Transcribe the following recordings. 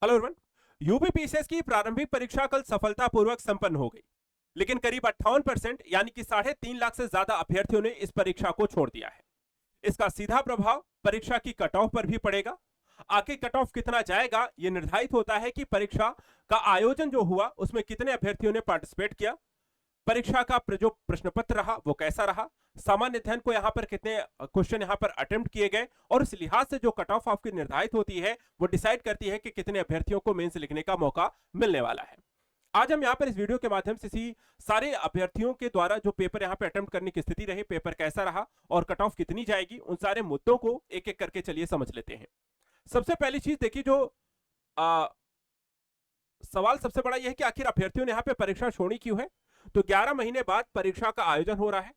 Hello everyone. UPPCS की प्रारंभिक परीक्षा कल सफलतापूर्वक संपन्न हो गई, लेकिन करीब 58% यानी कि 3.5 लाख से ज्यादा अभ्यर्थियों ने इस परीक्षा को छोड़ दिया है। इसका सीधा प्रभाव परीक्षा की कट ऑफ पर भी पड़ेगा। आखिर कट ऑफ कितना जाएगा, यह निर्धारित होता है कि परीक्षा का आयोजन जो हुआ उसमें कितने अभ्यर्थियों ने पार्टिसिपेट किया, परीक्षा का जो प्रश्न पत्र रहा वो कैसा रहा, सामान्य अध्ययन को यहाँ पर कितने क्वेश्चन यहाँ पर अटेम्प्ट किए गए, और इस लिहाज से जो कट ऑफ आपकी निर्धारित होती है वो डिसाइड करती है कि कितने अभ्यर्थियों को मेंस लिखने का मौका मिलने वाला है। आज हम यहाँ पर इस वीडियो के माध्यम से इसी सारे अभ्यर्थियों के द्वारा जो पेपर यहाँ पे अटेम्प्ट करने की स्थिति रही, पेपर कैसा रहा और कट ऑफ कितनी जाएगी, उन सारे मुद्दों को एक एक करके चलिए समझ लेते हैं। सबसे पहली चीज देखिए, जो सवाल सबसे बड़ा यह है कि आखिर अभ्यर्थियों ने यहाँ पे परीक्षा छोड़ी क्यों है। तो 11 महीने बाद परीक्षा का आयोजन हो रहा है।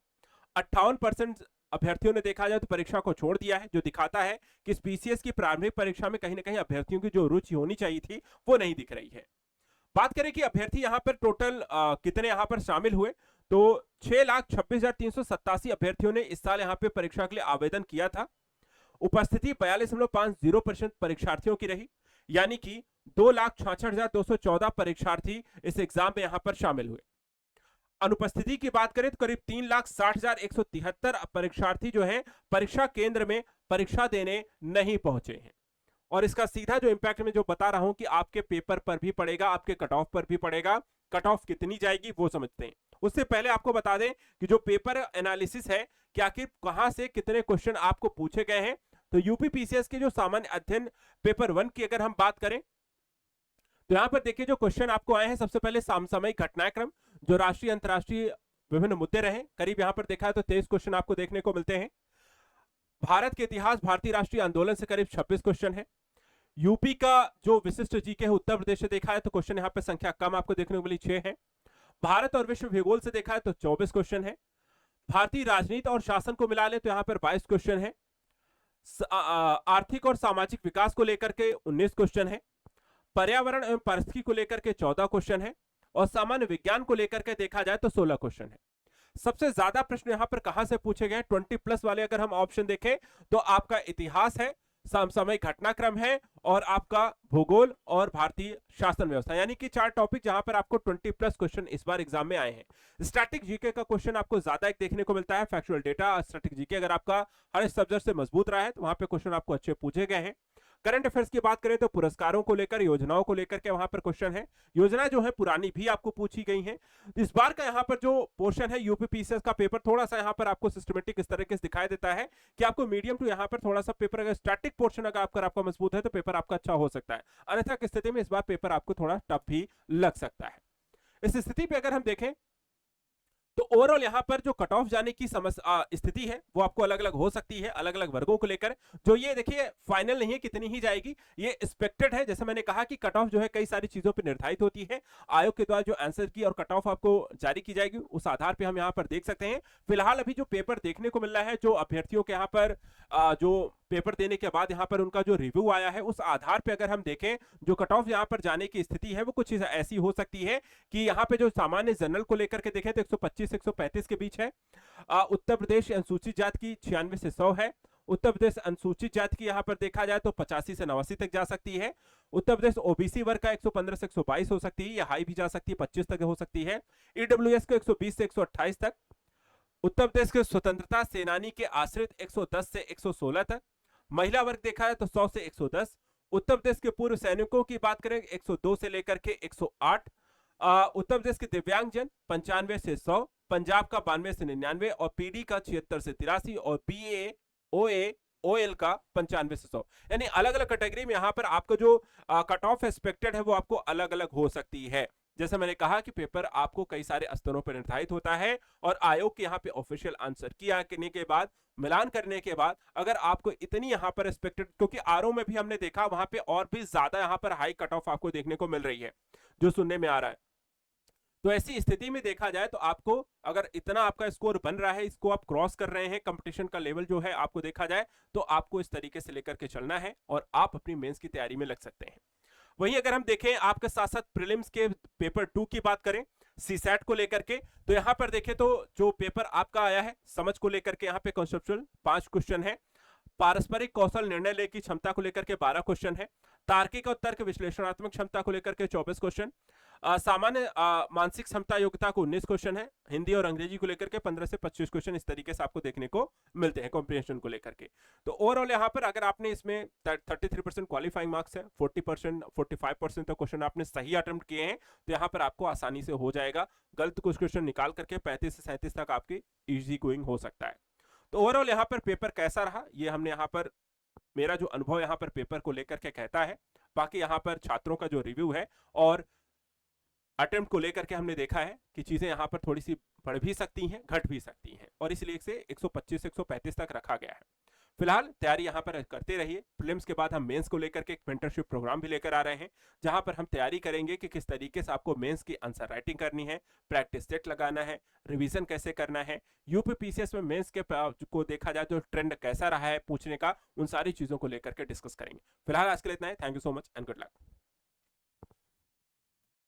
58% अभ्यर्थियों ने देखा जाए तो परीक्षा को छोड़ दिया है, जो दिखाता है कि पीसीएस की प्रारंभिक परीक्षा में कहीं ना कहीं अभ्यर्थियों की जो रुचि होनी चाहिए थी वो नहीं दिख रही है। बात करें कि अभ्यर्थी यहाँ पर टोटल कितने यहाँ पर शामिल हुए, तो 6,26,387 अभ्यर्थियों ने इस साल यहाँ पे परीक्षा के लिए आवेदन किया था। उपस्थिति 42.50% परीक्षार्थियों की रही, यानी कि 2,66,214 परीक्षार्थी इस एग्जाम में यहां पर शामिल हुए। अनुपस्थिति की बात करें तो करीब 3,60,173 परीक्षार्थी जो हैं परीक्षा केंद्र में परीक्षा देने नहीं पहुंचे हैं, और इसका सीधा जो इंपैक्ट मैं जो बता रहा हूं कि आपके पेपर पर भी पड़ेगा, आपके कट ऑफ पर भी पड़ेगा। कट ऑफ कितनी जाएगी वो समझते हैं। उससे पहले आपको बता दें कि जो पेपर एनालिसिस है कि आखिर कहां से कितने क्वेश्चन आपको पूछे गए हैं। तो यूपीपीसीएस के जो सामान्य अध्ययन पेपर 1 की अगर हम बात करें तो यहां पर देखिए जो क्वेश्चन आपको आए हैं, सबसे पहले समसामयिक घटनाक्रम, जो राष्ट्रीय अंतरराष्ट्रीय विभिन्न मुद्दे रहे, करीब यहां पर देखा है तो 23 क्वेश्चन आपको देखने को मिलते हैं। भारत के इतिहास, भारतीय राष्ट्रीय आंदोलन से करीब 26 क्वेश्चन है। यूपी का जो विशिष्ट जीके है उत्तर प्रदेश से देखा है तो क्वेश्चन यहां पर संख्या कम आपको देखने को मिली, 6 है। भारत और विश्व भूगोल से देखा है तो 24 क्वेश्चन है। भारतीय राजनीति और शासन को मिला ले तो यहां पर 22 क्वेश्चन है। आर्थिक और सामाजिक विकास को लेकर के 19 क्वेश्चन है। पर्यावरण एवं परिस्थिति को लेकर के 14 क्वेश्चन है, और सामान्य विज्ञान को लेकर के देखा जाए तो 16 क्वेश्चन है। सबसे ज्यादा प्रश्न यहां पर कहां से पूछे गए, 20+ वाले अगर हम ऑप्शन देखें तो आपका इतिहास है, समसामयिक घटनाक्रम है, और आपका भूगोल और भारतीय शासन व्यवस्था, यानी कि 4 टॉपिक जहां पर आपको 20+ क्वेश्चन इस बार एग्जाम में आए हैं। स्टैटिक जीके का क्वेश्चन आपको ज्यादा एक देखने को मिलता है। फैक्चुअल डेटा, स्टैटिक जीके अगर आपका हर सब्जेक्ट से मजबूत रहा है तो वहां पे क्वेश्चन आपको अच्छे पूछे गए हैं। करंट अफेयर्स की बात करें तो पुरस्कारों को लेकर, योजनाओं को लेकर के वहां पर क्वेश्चन है। योजना जो है पुरानी भी आपको पूछी गई है। इस बार का यहाँ पर जो पोर्शन है यूपीपीसीएस का पेपर थोड़ा सा यहाँ पर आपको सिस्टमेटिक इस तरीके से दिखाई देता है कि आपको मीडियम टू यहाँ पर थोड़ा सा पेपर, अगर स्टैटिक पोर्शन अगर आपका मजबूत है तो पेपर आपका अच्छा हो सकता है, अन्यथा की स्थिति में इस बार पेपर आपको थोड़ा टफ भी लग सकता है। इस स्थिति पे अगर हम देखें तो ओवरऑल यहां पर जो कट ऑफ जाने की स्थिति है वो आपको अलग अलग हो सकती है, अलग अलग वर्गों को लेकर। जो ये देखिए फाइनल नहीं है कितनी ही जाएगी, ये एक्सपेक्टेड है। जैसे मैंने कहा कि कट ऑफ जो है कई सारी चीजों पर निर्धारित होती है। आयोग के द्वारा जो आंसर की और कट ऑफ आपको जारी की जाएगी उस आधार पर हम यहाँ पर देख सकते हैं। फिलहाल अभी जो पेपर देखने को मिल रहा है, जो अभ्यर्थियों के यहाँ पर जो पेपर देने के बाद यहाँ पर उनका जो रिव्यू आया है उस आधार पे अगर हम देखें, जो कट ऑफ यहाँ पर जाने की स्थिति है वो कुछ ऐसी हो सकती है कि यहाँ पे जो सामान्य जनरल को लेकर के देखें तो 125 135 के बीच है। उत्तर प्रदेश अनुसूचित जाति की 96 से 100 है। उत्तर प्रदेश अनुसूचित जाति की यहाँ पर देखा जाए तो 85 से 89 तक जा सकती है। उत्तर प्रदेश ओबीसी वर्ग का 115 से 122 हो सकती है, या हाई भी जा सकती है, 25 तक हो सकती है। ईडब्ल्यूएस को 120 से 128 तक। उत्तर प्रदेश के स्वतंत्रता सेनानी के आश्रित 110 से 116 तक। महिला वर्ग देखा है तो 100 से 110। उत्तर प्रदेश के पूर्व सैनिकों की बात करें 102 से लेकर के 108। उत्तर प्रदेश के दिव्यांगजन 95 से 100। पंजाब का 92 से 99, और पीडी का 76 से 83, और बीए, ओए, ओएल का 95 से 100। यानी अलग अलग कैटेगरी में यहाँ पर आपका जो कट ऑफ एक्सपेक्टेड है वो आपको अलग अलग हो सकती है। जैसे मैंने कहा कि पेपर आपको कई सारे स्तरों पर निर्धारित होता है, और आयोग के यहाँ पे ऑफिशियल आंसर किया करने के बाद, मिलान करने के बाद, अगर आपको इतनी यहाँ पर एक्सपेक्टेड, क्योंकि आरओ में भी हमने देखा वहां पे और भी ज्यादा यहाँ पर हाई कट ऑफ आपको देखने को मिल रही है जो सुनने में आ रहा है। तो ऐसी स्थिति में देखा जाए तो आपको अगर इतना आपका स्कोर बन रहा है, इसको आप क्रॉस कर रहे हैं, कंपटीशन का लेवल जो है आपको देखा जाए तो आपको इस तरीके से लेकर के चलना है और आप अपनी मेंस की तैयारी में लग सकते हैं। वहीं अगर हम देखें आपके साथ साथ प्रीलिम्स के पेपर 2 की बात करें, सीसैट को लेकर के, तो यहां पर देखें तो जो पेपर आपका आया है समझ को लेकर के, यहां पे कॉन्सेप्चुअल 5 क्वेश्चन है। पारस्परिक कौशल निर्णय लेने की क्षमता को लेकर के 12 क्वेश्चन है। तार्किक और तर्क विश्लेषणात्मक क्षमता को लेकर के 24 क्वेश्चन, सामान्य मानसिक क्षमता योग्यता को 19 क्वेश्चन है, हिंदी और अंग्रेजी को लेकर के 15 से 25 क्वेश्चन इस तरीके से आपको देखने को मिलते हैं कॉम्प्रिहेंशन को लेकर के। तो ओवरऑल यहाँ पर अगर आपने इसमें 33% क्वालिफाइंग मार्क्स है, 40% 45% तक क्वेश्चन आपने सही अटेम्प्ट किए हैं, तो यहाँ पर आपको आसानी से हो जाएगा। गलत कुछ क्वेश्चन निकाल करके 35 से 37 तक आपकी इजी गोइंग हो सकता है। तो ओवरऑल यहाँ पर पेपर कैसा रहा, ये हमने यहाँ पर मेरा जो अनुभव यहाँ पर पेपर को लेकर के कहता है। बाकी यहाँ पर छात्रों का जो रिव्यू है और अटेम्प्ट को लेकर के हमने देखा है कि चीजें यहाँ पर थोड़ी सी बढ़ भी सकती हैं, घट भी सकती हैं, और इसलिए इसे 125 से 135 तक रखा गया है। फिलहाल तैयारी यहाँ पर करते रहिए। प्रीलिम्स के बाद हम मेंस को लेकर के एक मेंटरशिप प्रोग्राम भी लेकर आ रहे हैं, जहां पर हम तैयारी करेंगे कि किस तरीके से आपको मेंस की आंसर राइटिंग करनी है, प्रैक्टिस सेट लगाना है, रिवीजन कैसे करना है, यूपी पीसीएस में मेंस के को देखा जाए तो ट्रेंड कैसा रहा है पूछने का, उन सारी चीजों को लेकर के डिस्कस करेंगे। फिलहाल आज के लिए इतना है। Thank you so much and good luck.